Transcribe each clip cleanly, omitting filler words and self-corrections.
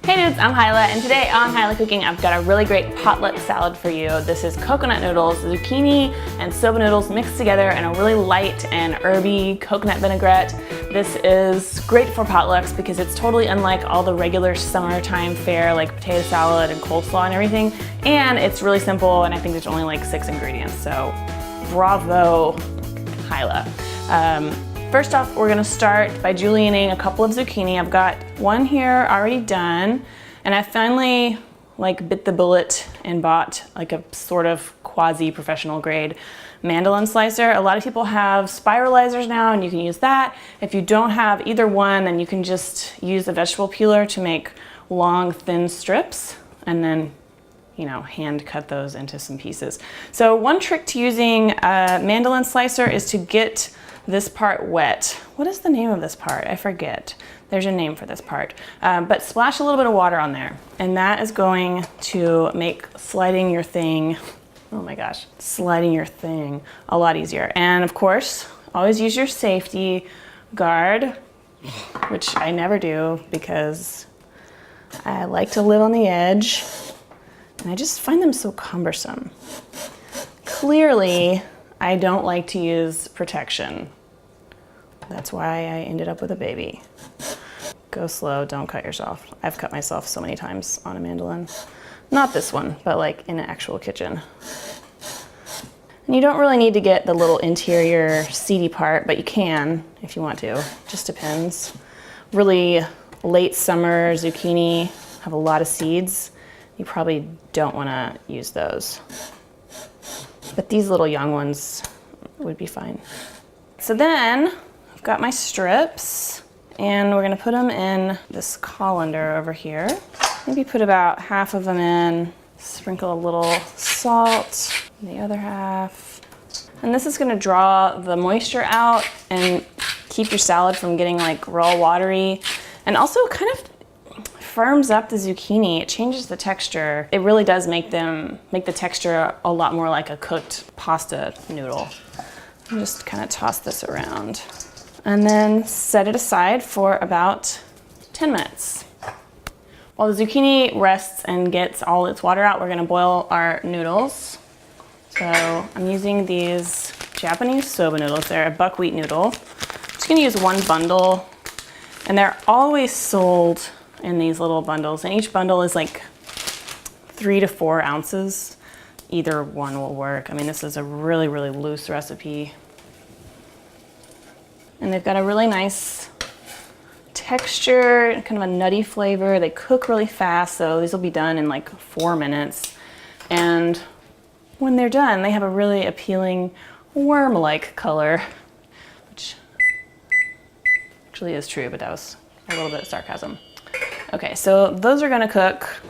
Hey dudes, I'm Hilah, and today on Hilah Cooking, I've got a really great potluck salad for you. This is coconut noodles, zucchini, and soba noodles mixed together in a really light and herby coconut vinaigrette. This is great for potlucks because it's totally unlike all the regular summertime fare like potato salad and coleslaw and everything. And it's really simple, and I think there's only like 6 ingredients, so bravo, Hilah. First off, we're gonna start by julienning a couple of zucchini. I've got one here already done, and I finally bit the bullet and bought like a sort of quasi-professional grade mandolin slicer. A lot of people have spiralizers now, and you can use that. If you don't have either one, then you can just use a vegetable peeler to make long, thin strips, and then hand cut those into some pieces. So one trick to using a mandolin slicer is to get this part wet. What is the name of this part? I forget. There's a name for this part. But splash a little bit of water on there, and that is going to make sliding your thing, oh my gosh, sliding your thing a lot easier. And of course, always use your safety guard, which I never do because I like to live on the edge, and I just find them so cumbersome. Clearly, I don't like to use protection. That's why I ended up with a baby. Go slow, don't cut yourself. I've cut myself so many times on a mandolin. Not this one, but like in an actual kitchen. And you don't really need to get the little interior seedy part, but you can if you want to. Just depends. Really late summer zucchini have a lot of seeds. You probably don't want to use those. But these little young ones would be fine. So then I've got my strips, and we're gonna put them in this colander over here. Maybe put about half of them in, sprinkle a little salt in the other half. And this is gonna draw the moisture out and keep your salad from getting like real watery, and also kind of firms up the zucchini. It changes the texture. It really does make the texture a lot more like a cooked pasta noodle. And just kind of toss this around. And then set it aside for about 10 minutes. While the zucchini rests and gets all its water out, we're gonna boil our noodles. So I'm using these Japanese soba noodles. They're a buckwheat noodle. I'm just gonna use one bundle, and they're always sold in these little bundles, and each bundle is like 3 to 4 ounces. Either one will work. I mean, this is a really, really loose recipe. And they've got a really nice texture, kind of a nutty flavor. They cook really fast, so these will be done in like 4 minutes. And when they're done, they have a really appealing worm-like color, which actually is true, but that was a little bit of sarcasm. Okay, so those are gonna cook.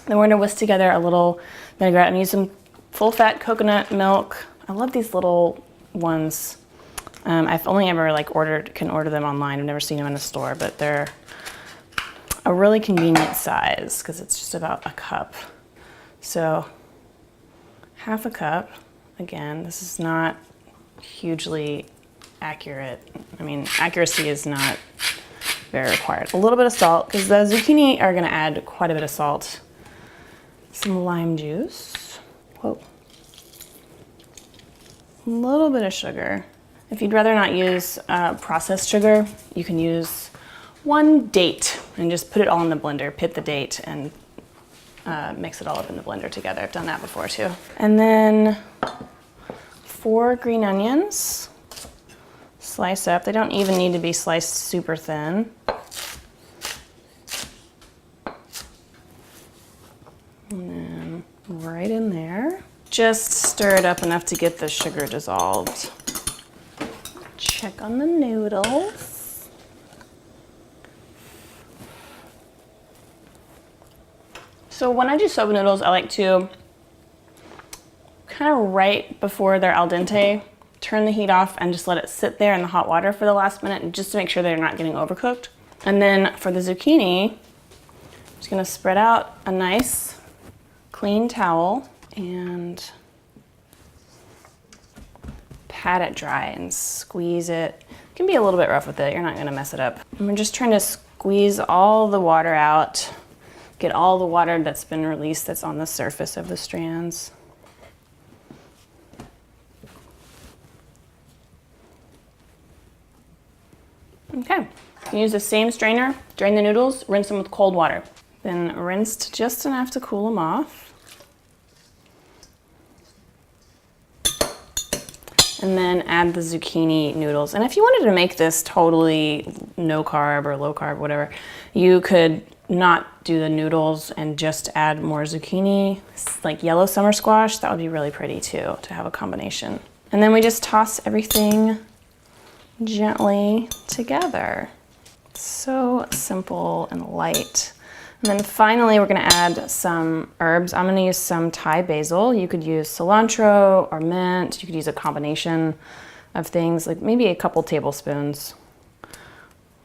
Then we're gonna whisk together a little vinaigrette. I'm using full-fat coconut milk. I love these little ones. I've only ever can order them online. I've never seen them in a store, but they're a really convenient size because it's just about a cup. So half a cup. Again, this is not hugely accurate. I mean, accuracy is not very required. A little bit of salt, because the zucchini are gonna add quite a bit of salt. Some lime juice. Whoa. A little bit of sugar. If you'd rather not use processed sugar, you can use 1 date and just put it all in the blender, pit the date, and mix it all up in the blender together. I've done that before too. And then 4 green onions. Slice up. They don't even need to be sliced super thin. And then right in there. Just stir it up enough to get the sugar dissolved. Check on the noodles. So when I do soba noodles, I like to kind of right before they're al dente, turn the heat off and just let it sit there in the hot water for the last minute, just to make sure they're not getting overcooked. And then for the zucchini, I'm just gonna spread out a nice clean towel and pat it dry and squeeze it. You can be a little bit rough with it, you're not gonna mess it up. I'm just trying to squeeze all the water out get all the water that's been released that's on the surface of the strands. Okay, you can use the same strainer, drain the noodles, rinse them with cold water. Then rinsed just enough to cool them off. And then add the zucchini noodles. And if you wanted to make this totally no carb or low carb, whatever, you could not do the noodles and just add more zucchini, like yellow summer squash. That would be really pretty too, to have a combination. And then we just toss everything gently together. So simple and light. And then finally, we're gonna add some herbs. I'm gonna use some Thai basil. You could use cilantro or mint. You could use a combination of things, like maybe a couple tablespoons.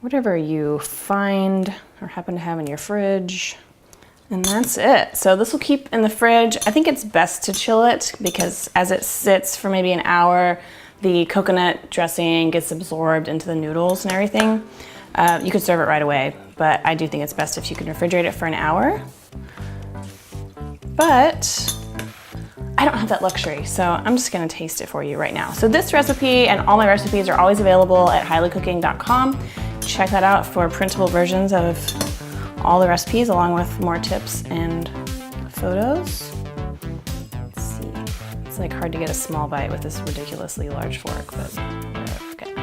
Whatever you find or happen to have in your fridge. And that's it. So this will keep in the fridge. I think it's best to chill it because as it sits for maybe an hour, the coconut dressing gets absorbed into the noodles and everything. You could serve it right away, but I do think it's best if you can refrigerate it for an hour. But I don't have that luxury, so I'm just gonna taste it for you right now. So this recipe and all my recipes are always available at hilahcooking.com. Check that out for printable versions of all the recipes along with more tips and photos. Let's see. It's like hard to get a small bite with this ridiculously large fork, but okay.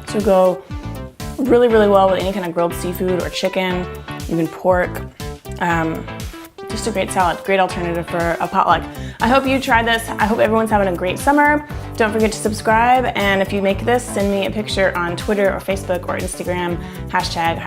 So go really, really well with any kind of grilled seafood or chicken, even pork. Just a great salad, great alternative for a potluck. I hope you tried this. I hope everyone's having a great summer. Don't forget to subscribe. And if you make this, send me a picture on Twitter or Facebook or Instagram, hashtag